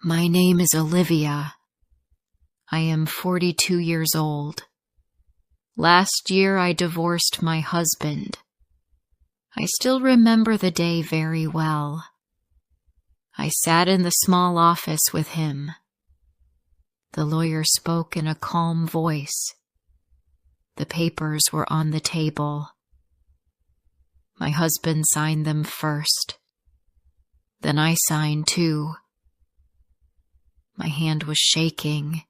My name is Olivia. I am 42 years old. Last year I divorced my husband. I still remember the day very well. I sat in the small office with him. The lawyer spoke in a calm voice. The papers were on the table. My husband signed them first. Then I signed too. My hand was shaking.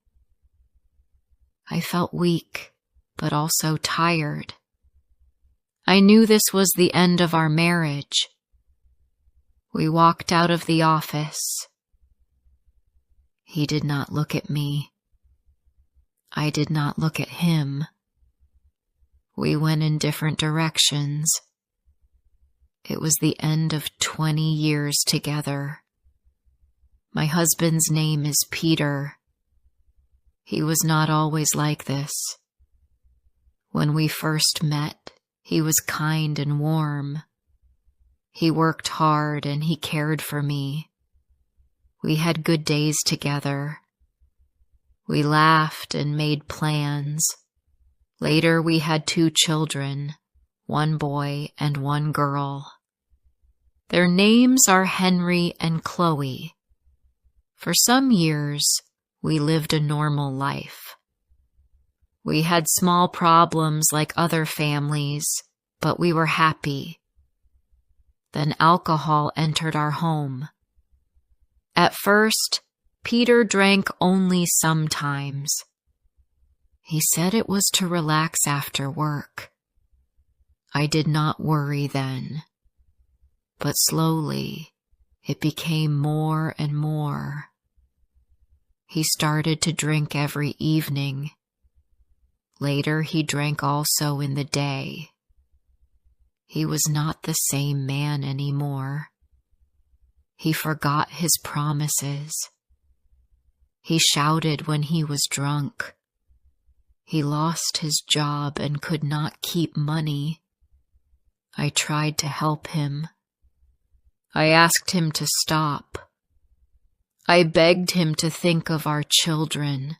I felt weak, but also tired. I knew this was the end of our marriage. We walked out of the office. He did not look at me. I did not look at him. We went in different directions. It was the end of 20 years together. My husband's name is Peter. He was not always like this. When we first met, he was kind and warm. He worked hard and he cared for me. We had good days together. We laughed and made plans. Later we had 2 children, 1 boy and 1 girl. Their names are Henry and Chloe. For some years, we lived a normal life. We had small problems like other families, but we were happy. Then alcohol entered our home. At first, Peter drank only sometimes. He said it was to relax after work. I did not worry then, but slowly it became more and more. He started to drink every evening. Later he drank also in the day. He was not the same man anymore. He forgot his promises. He shouted when he was drunk. He lost his job and could not keep money. I tried to help him. I asked him to stop. I begged him to think of our children.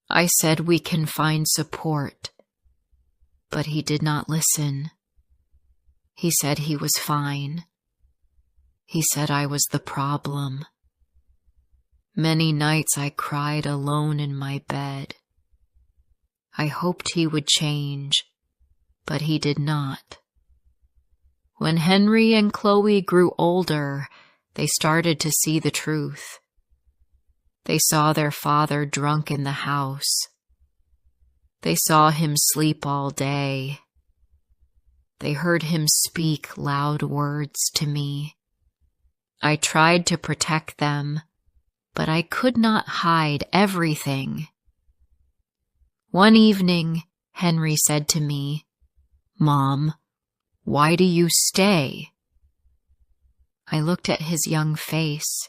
I said we can find support, but he did not listen. He said he was fine. He said I was the problem. Many nights I cried alone in my bed. I hoped he would change, but he did not. When Henry and Chloe grew older, they started to see the truth. They saw their father drunk in the house. They saw him sleep all day. They heard him speak loud words to me. I tried to protect them, but I could not hide everything. One evening, Henry said to me, "Mom, why do you stay?" I looked at his young face.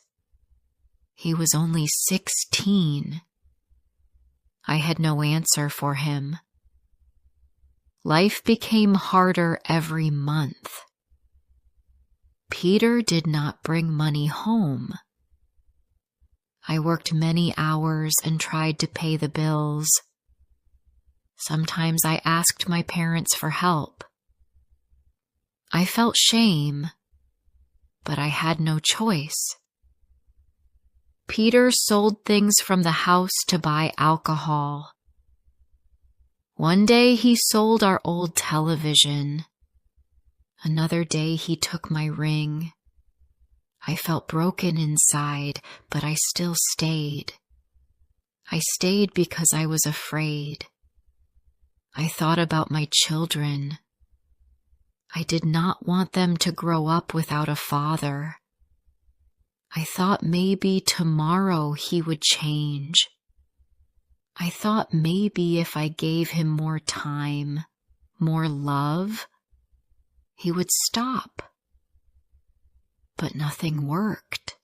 He was only 16. I had no answer for him. Life became harder every month. Peter did not bring money home. I worked many hours and tried to pay the bills. Sometimes I asked my parents for help. I felt shame, but I had no choice. Peter sold things from the house to buy alcohol. One day he sold our old television. Another day he took my ring. I felt broken inside, but I still stayed. I stayed because I was afraid. I thought about my children. I did not want them to grow up without a father. I thought maybe tomorrow he would change. I thought maybe if I gave him more time, more love, he would stop. But nothing worked.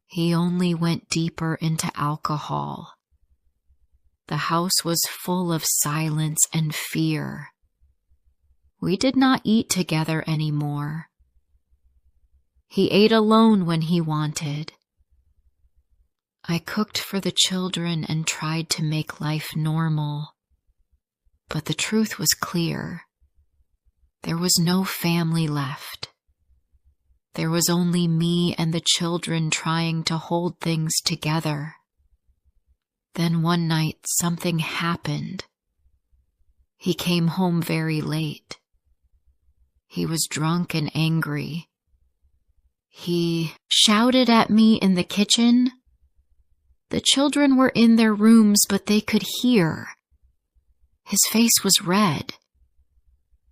He only went deeper into alcohol. The house was full of silence and fear. We did not eat together anymore. He ate alone when he wanted. I cooked for the children and tried to make life normal. But the truth was clear. There was no family left. There was only me and the children trying to hold things together. Then one night something happened. He came home very late. He was drunk and angry. He shouted at me in the kitchen. The children were in their rooms, but they could hear. His face was red.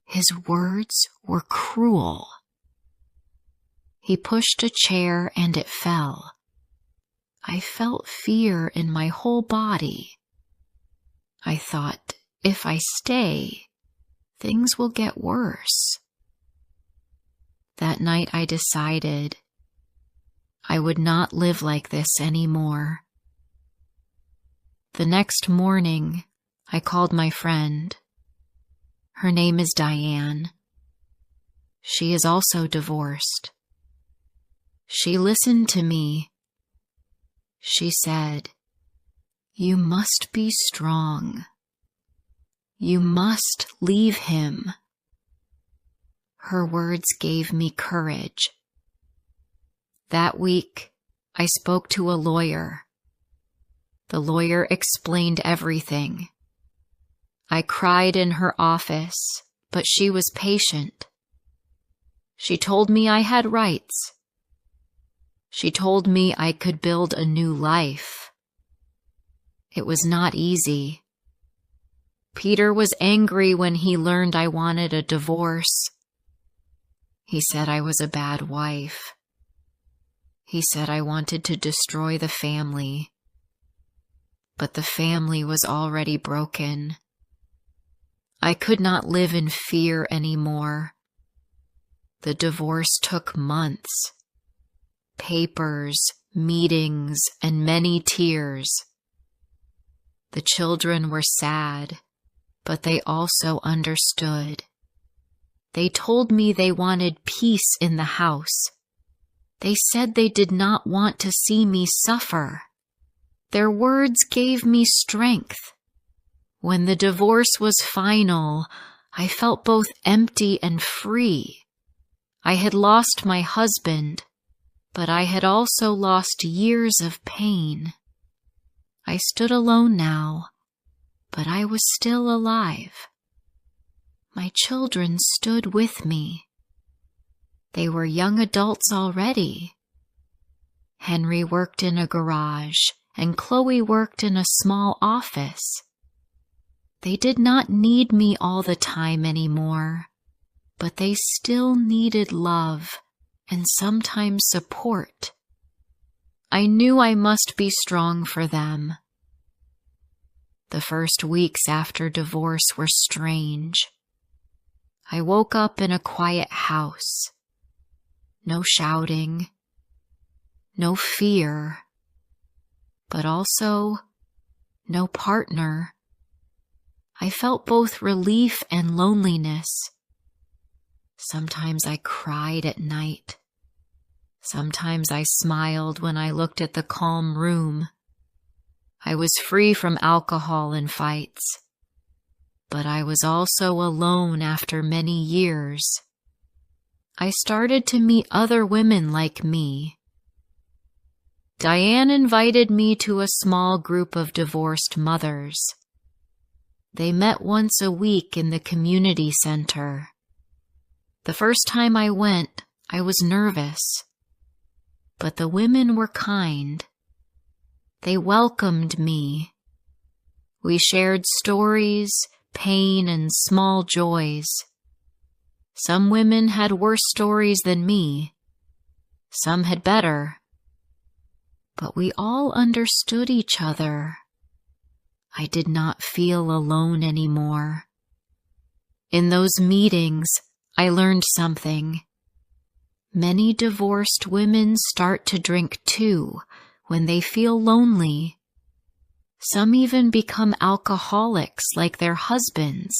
His words were cruel. He pushed a chair and it fell. I felt fear in my whole body. I thought, if I stay, things will get worse. That night I decided I would not live like this anymore. The next morning, I called my friend. Her name is Diane. She is also divorced. She listened to me. She said, "You must be strong. You must leave him." Her words gave me courage. That week, I spoke to a lawyer. The lawyer explained everything. I cried in her office, but she was patient. She told me I had rights. She told me I could build a new life. It was not easy. Peter was angry when he learned I wanted a divorce. He said I was a bad wife. He said I wanted to destroy the family. But the family was already broken. I could not live in fear anymore. The divorce took months. Papers, meetings, and many tears. The children were sad, but they also understood. They told me they wanted peace in the house. They said they did not want to see me suffer. Their words gave me strength. When the divorce was final, I felt both empty and free. I had lost my husband, but I had also lost years of pain. I stood alone now, but I was still alive. My children stood with me. They were young adults already. Henry worked in a garage, and Chloe worked in a small office. They did not need me all the time anymore, but they still needed love and sometimes support. I knew I must be strong for them. The first weeks after divorce were strange. I woke up in a quiet house. No shouting, no fear, but also no partner. I felt both relief and loneliness. Sometimes I cried at night. Sometimes I smiled when I looked at the calm room. I was free from alcohol and fights, but I was also alone after many years. I started to meet other women like me. Diane invited me to a small group of divorced mothers. They met once a week in the community center. The first time I went, I was nervous, but the women were kind. They welcomed me. We shared stories, pain, and small joys. Some women had worse stories than me. Some had better. But we all understood each other. I did not feel alone anymore. In those meetings, I learned something. Many divorced women start to drink too when they feel lonely. Some even become alcoholics like their husbands.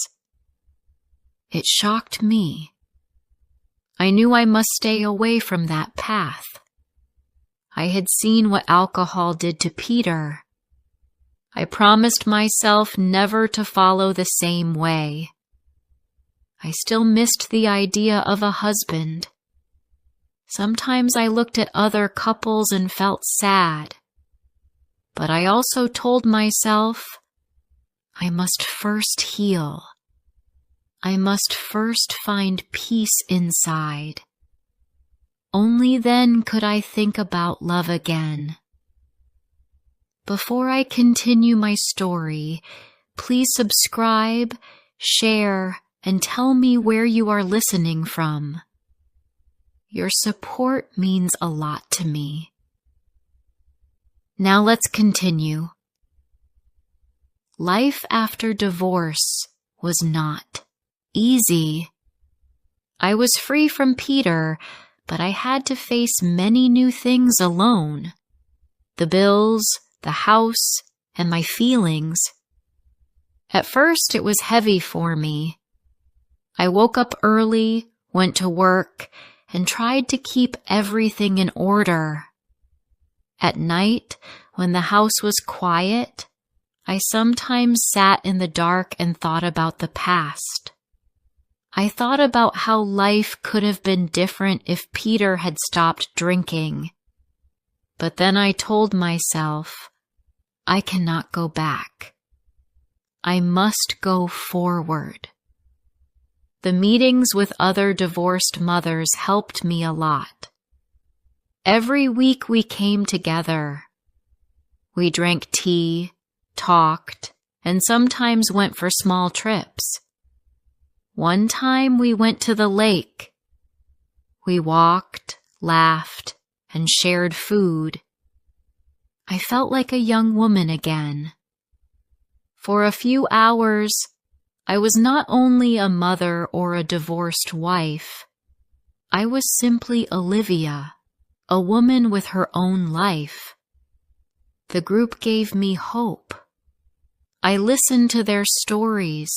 It shocked me. I knew I must stay away from that path. I had seen what alcohol did to Peter. I promised myself never to follow the same way. I still missed the idea of a husband. Sometimes I looked at other couples and felt sad. But I also told myself, I must first heal. I must first find peace inside. Only then could I think about love again. Before I continue my story, please subscribe, share, and tell me where you are listening from. Your support means a lot to me. Now let's continue. Life after divorce was not easy. I was free from Peter, but I had to face many new things alone. The bills, the house, and my feelings. At first, it was heavy for me. I woke up early, went to work, and tried to keep everything in order. At night, when the house was quiet, I sometimes sat in the dark and thought about the past. I thought about how life could have been different if Peter had stopped drinking. But then I told myself, I cannot go back. I must go forward. The meetings with other divorced mothers helped me a lot. Every week we came together. We drank tea, talked, and sometimes went for small trips. One time we went to the lake. We walked, laughed, and shared food. I felt like a young woman again. For a few hours, I was not only a mother or a divorced wife. I was simply Olivia, a woman with her own life. The group gave me hope. I listened to their stories.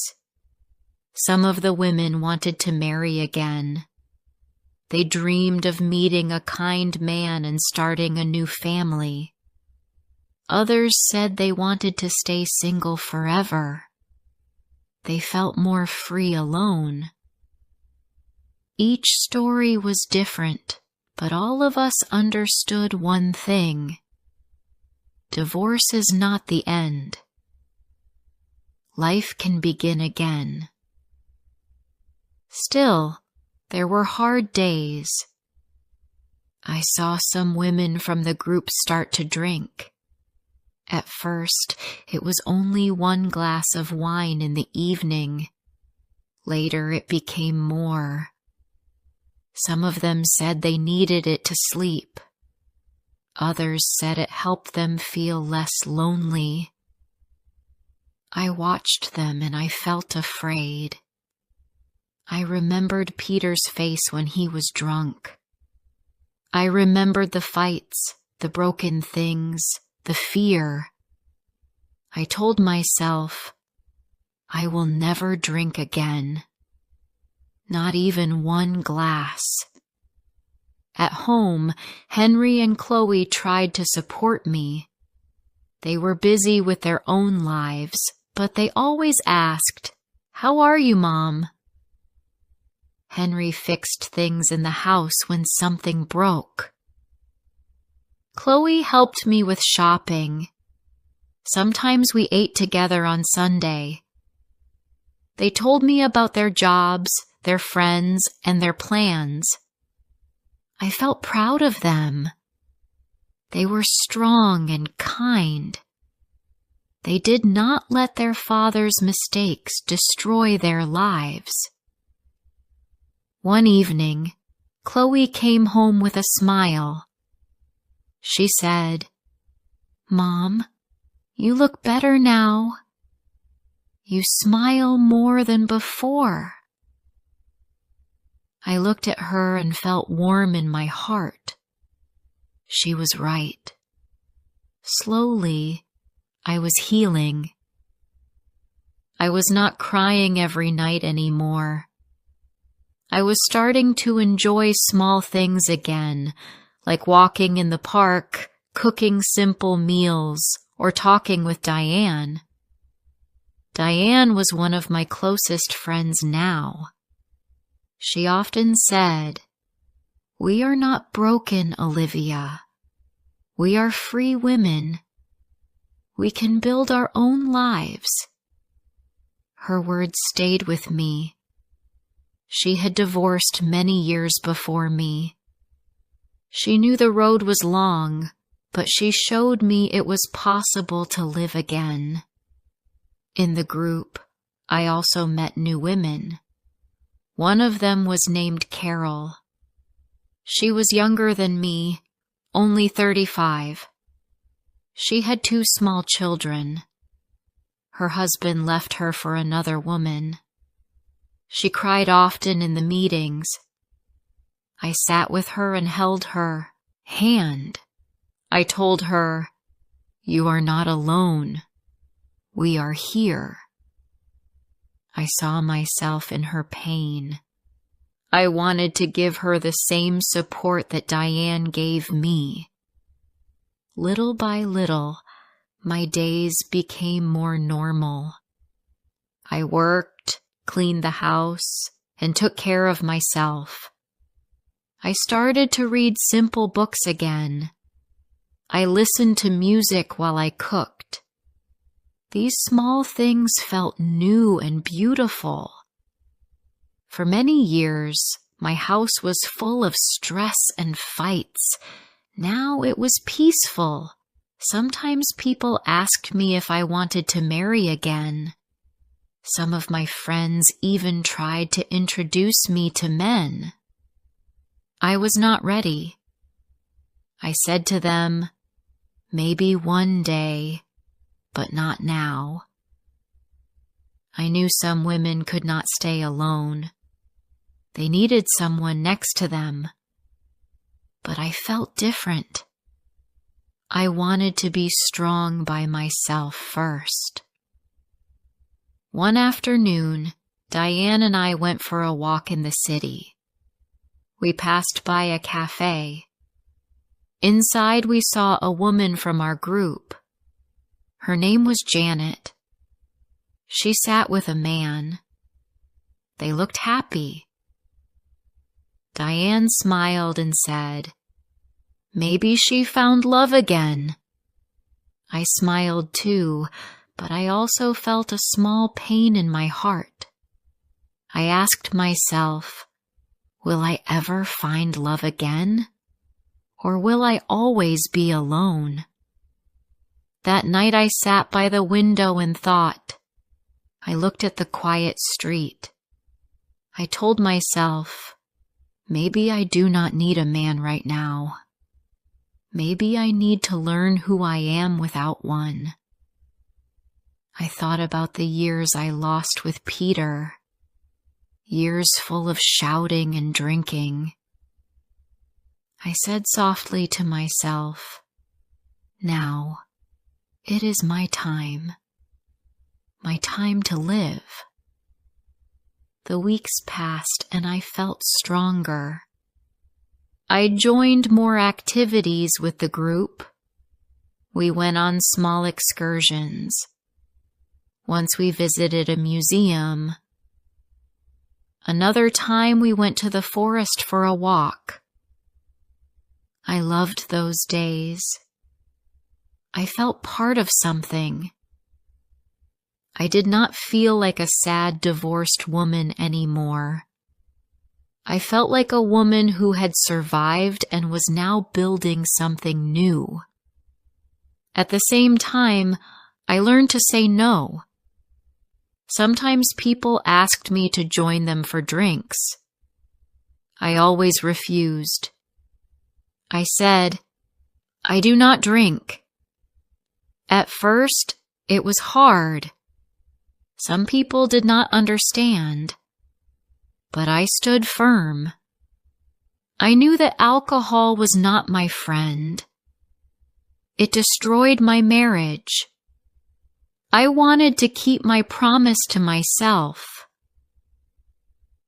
Some of the women wanted to marry again. They dreamed of meeting a kind man and starting a new family. Others said they wanted to stay single forever. They felt more free alone. Each story was different, but all of us understood one thing. Divorce is not the end. Life can begin again. Still, there were hard days. I saw some women from the group start to drink. At first, it was only 1 glass of wine in the evening. Later, it became more. Some of them said they needed it to sleep. Others said it helped them feel less lonely. I watched them and I felt afraid. I remembered Peter's face when he was drunk. I remembered the fights, the broken things, the fear. I told myself, I will never drink again. Not even 1 glass. At home, Henry and Chloe tried to support me. They were busy with their own lives, but they always asked, "How are you, Mom?" Henry fixed things in the house when something broke. Chloe helped me with shopping. Sometimes we ate together on Sunday. They told me about their jobs, their friends, and their plans. I felt proud of them. They were strong and kind. They did not let their father's mistakes destroy their lives. One evening, Chloe came home with a smile. She said, "Mom, you look better now. You smile more than before." I looked at her and felt warm in my heart. She was right. Slowly, I was healing. I was not crying every night anymore. I was starting to enjoy small things again, like walking in the park, cooking simple meals, or talking with Diane. Diane was one of my closest friends now. She often said, "We are not broken, Olivia. We are free women. We can build our own lives." Her words stayed with me. She had divorced many years before me. She knew the road was long, but she showed me it was possible to live again. In the group, I also met new women. One of them was named Carol. She was younger than me, only 35. She had 2 small children. Her husband left her for another woman. She cried often in the meetings. I sat with her and held her hand. I told her, "You are not alone. We are here." I saw myself in her pain. I wanted to give her the same support that Diane gave me. Little by little, my days became more normal. I worked, cleaned the house, and took care of myself. I started to read simple books again. I listened to music while I cooked. These small things felt new and beautiful. For many years, my house was full of stress and fights. Now it was peaceful. Sometimes people asked me if I wanted to marry again. Some of my friends even tried to introduce me to men. I was not ready. I said to them, "Maybe one day, but not now." I knew some women could not stay alone. They needed someone next to them. But I felt different. I wanted to be strong by myself first. One afternoon, Diane and I went for a walk in the city. We passed by a cafe. Inside, we saw a woman from our group. Her name was Janet. She sat with a man. They looked happy. Diane smiled and said, "Maybe she found love again." I smiled too, but I also felt a small pain in my heart. I asked myself, will I ever find love again? Or will I always be alone? That night I sat by the window and thought. I looked at the quiet street. I told myself, maybe I do not need a man right now. Maybe I need to learn who I am without one. I thought about the years I lost with Peter, years full of shouting and drinking. I said softly to myself, now, it is my time to live. The weeks passed and I felt stronger. I joined more activities with the group. We went on small excursions. Once we visited a museum. Another time we went to the forest for a walk. I loved those days. I felt part of something. I did not feel like a sad divorced woman anymore. I felt like a woman who had survived and was now building something new. At the same time, I learned to say no. Sometimes people asked me to join them for drinks. I always refused. I said, I do not drink. At first, it was hard. Some people did not understand. But I stood firm. I knew that alcohol was not my friend. It destroyed my marriage. I wanted to keep my promise to myself.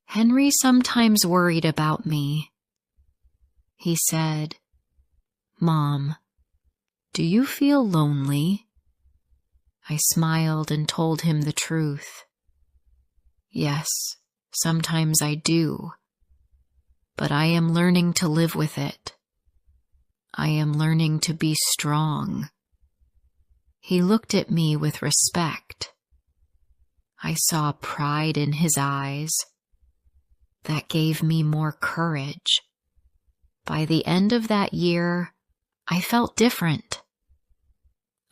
Henry sometimes worried about me. He said, "Mom, do you feel lonely?" I smiled and told him the truth. "Yes, sometimes I do, but I am learning to live with it. I am learning to be strong." He looked at me with respect. I saw pride in his eyes. That gave me more courage. By the end of that year, I felt different.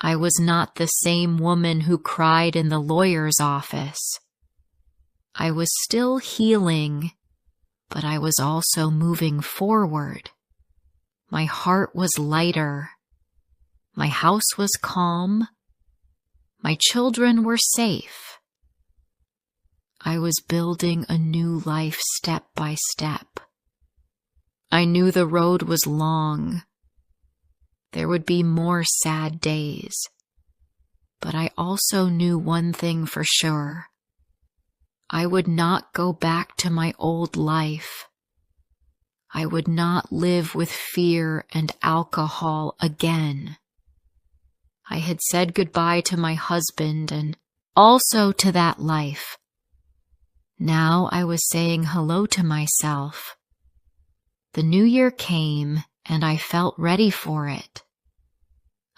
I was not the same woman who cried in the lawyer's office. I was still healing, but I was also moving forward. My heart was lighter. My house was calm. My children were safe. I was building a new life step by step. I knew the road was long. There would be more sad days. But I also knew one thing for sure. I would not go back to my old life. I would not live with fear and alcohol again. I had said goodbye to my husband and also to that life. Now I was saying hello to myself. The new year came and I felt ready for it.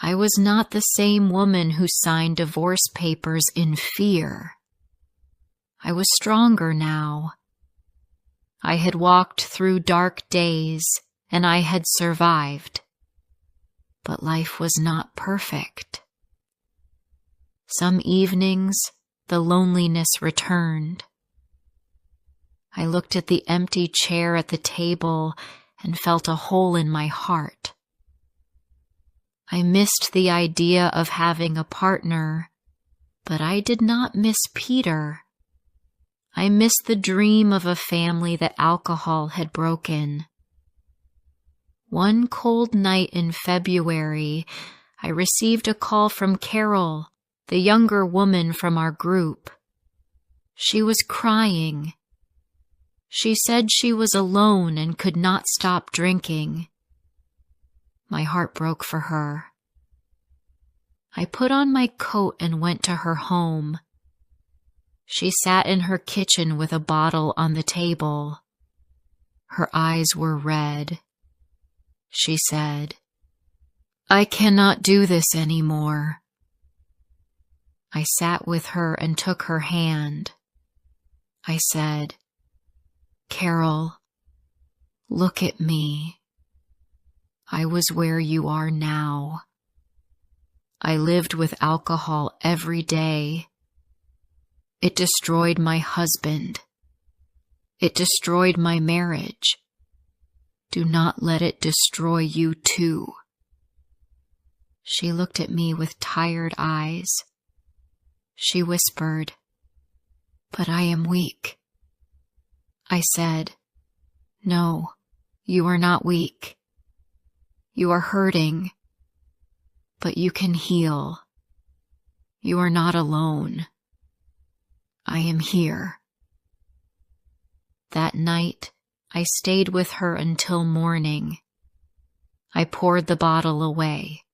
I was not the same woman who signed divorce papers in fear. I was stronger now. I had walked through dark days and I had survived. But life was not perfect. Some evenings, the loneliness returned. I looked at the empty chair at the table and felt a hole in my heart. I missed the idea of having a partner, but I did not miss Peter. I missed the dream of a family that alcohol had broken. One cold night in February, I received a call from Carol, the younger woman from our group. She was crying. She said she was alone and could not stop drinking. My heart broke for her. I put on my coat and went to her home. She sat in her kitchen with a bottle on the table. Her eyes were red. She said, "I cannot do this anymore." I sat with her and took her hand. I said, "Carol, look at me. I was where you are now. I lived with alcohol every day. It destroyed my husband. It destroyed my marriage. Do not let it destroy you too." She looked at me with tired eyes. She whispered, "But I am weak." I said, "No, you are not weak. You are hurting, but you can heal. You are not alone. I am here." That night, I stayed with her until morning. I poured the bottle away.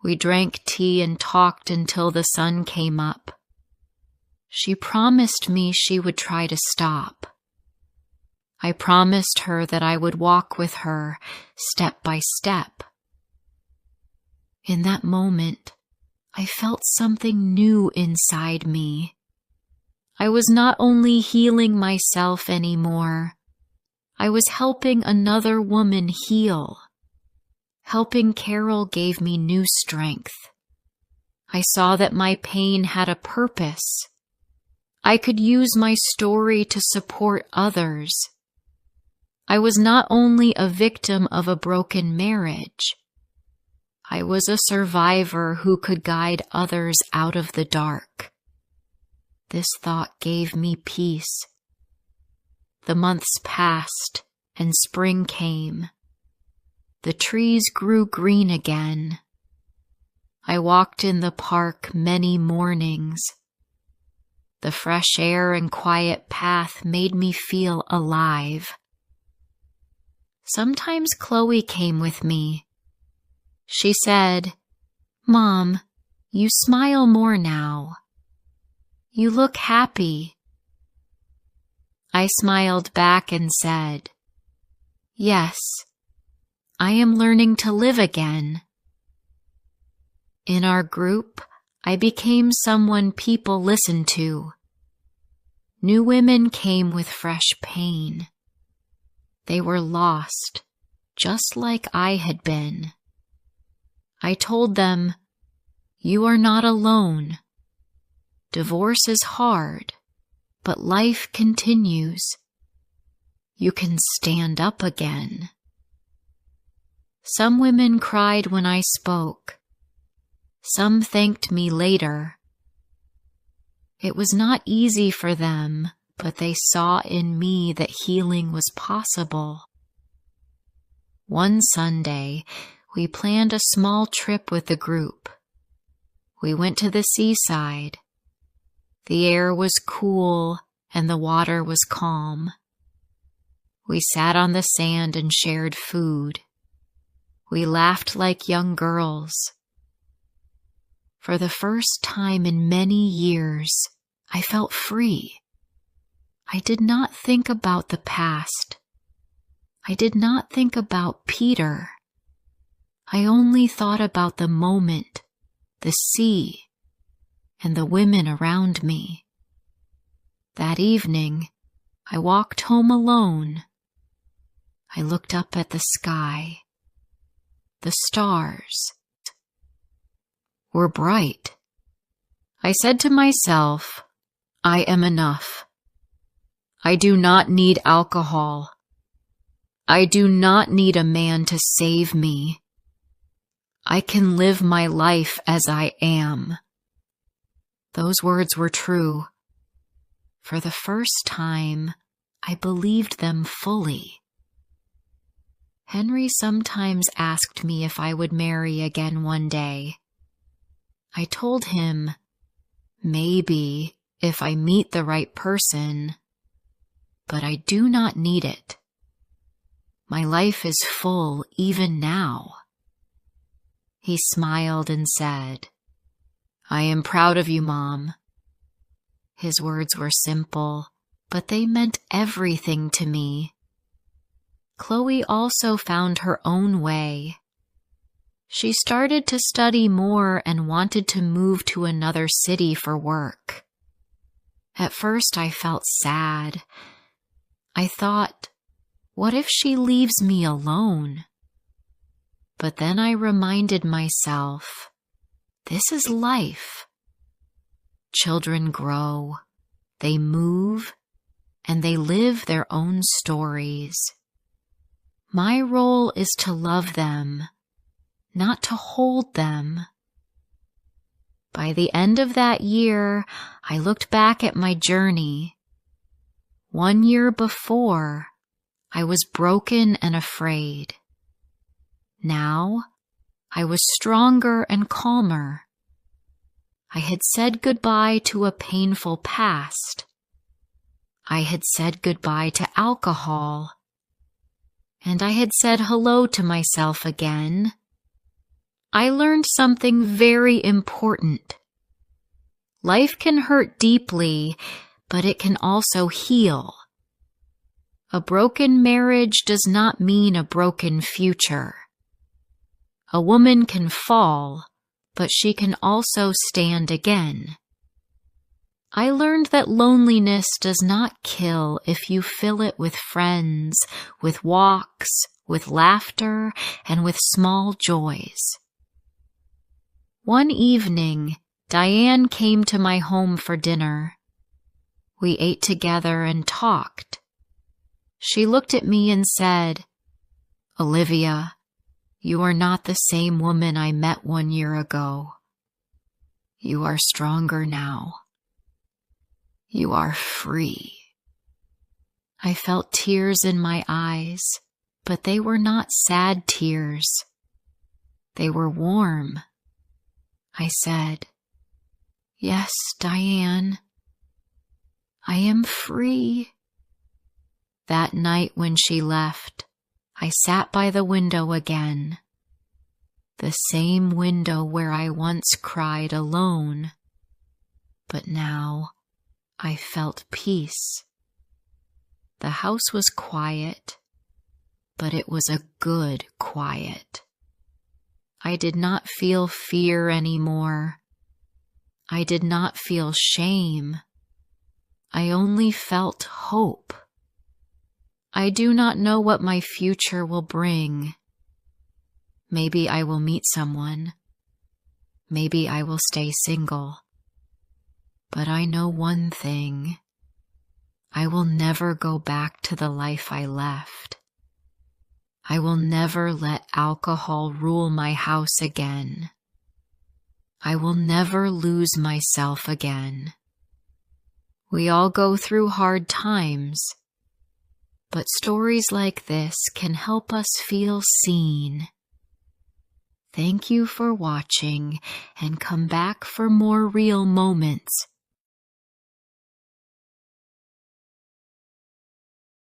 We drank tea and talked until the sun came up. She promised me she would try to stop. I promised her that I would walk with her step by step. In that moment, I felt something new inside me. I was not only healing myself anymore, I was helping another woman heal. Helping Carol gave me new strength. I saw that my pain had a purpose. I could use my story to support others. I was not only a victim of a broken marriage. I was a survivor who could guide others out of the dark. This thought gave me peace. The months passed and spring came. The trees grew green again. I walked in the park many mornings. The fresh air and quiet path made me feel alive. Sometimes Chloe came with me. She said, "Mom, you smile more now. You look happy." I smiled back and said, "Yes, I am learning to live again." In our group, I became someone people listened to. New women came with fresh pain. They were lost, just like I had been. I told them, "You are not alone. Divorce is hard, but life continues. You can stand up again." Some women cried when I spoke. Some thanked me later. It was not easy for them, but they saw in me that healing was possible. One Sunday, we planned a small trip with the group. We went to the seaside. The air was cool and the water was calm. We sat on the sand and shared food. We laughed like young girls. For the first time in many years, I felt free. I did not think about the past. I did not think about Peter. I only thought about the moment, the sea, and the women around me. That evening, I walked home alone. I looked up at the sky. The stars were bright. I said to myself, I am enough. I do not need alcohol. I do not need a man to save me. I can live my life as I am. Those words were true. For the first time, I believed them fully. Henry sometimes asked me if I would marry again one day. I told him, maybe if I meet the right person, but I do not need it. My life is full even now. He smiled and said, I am proud of you, Mom. His words were simple, but they meant everything to me. Chloe also found her own way. She started to study more and wanted to move to another city for work. At first I felt sad. I thought, what if she leaves me alone? But then I reminded myself, this is life. Children grow, they move, and they live their own stories. My role is to love them, not to hold them. By the end of that year, I looked back at my journey. 1 year before, I was broken and afraid. Now, I was stronger and calmer. I had said goodbye to a painful past. I had said goodbye to alcohol. And I had said hello to myself again. I learned something very important. Life can hurt deeply, but it can also heal. A broken marriage does not mean a broken future. A woman can fall, but she can also stand again. I learned that loneliness does not kill if you fill it with friends, with walks, with laughter, and with small joys. One evening, Diane came to my home for dinner. We ate together and talked. She looked at me and said, Olivia, you are not the same woman I met 1 year ago. You are stronger now. You are free. I felt tears in my eyes, but they were not sad tears. They were warm. I said, Yes, Diane, I am free. That night when she left, I sat by the window again, the same window where I once cried alone, but now I felt peace. The house was quiet, but it was a good quiet. I did not feel fear anymore. I did not feel shame. I only felt hope. I do not know what my future will bring. Maybe I will meet someone. Maybe I will stay single. But I know one thing. I will never go back to the life I left. I will never let alcohol rule my house again. I will never lose myself again. We all go through hard times, but stories like this can help us feel seen. Thank you for watching, and come back for more real moments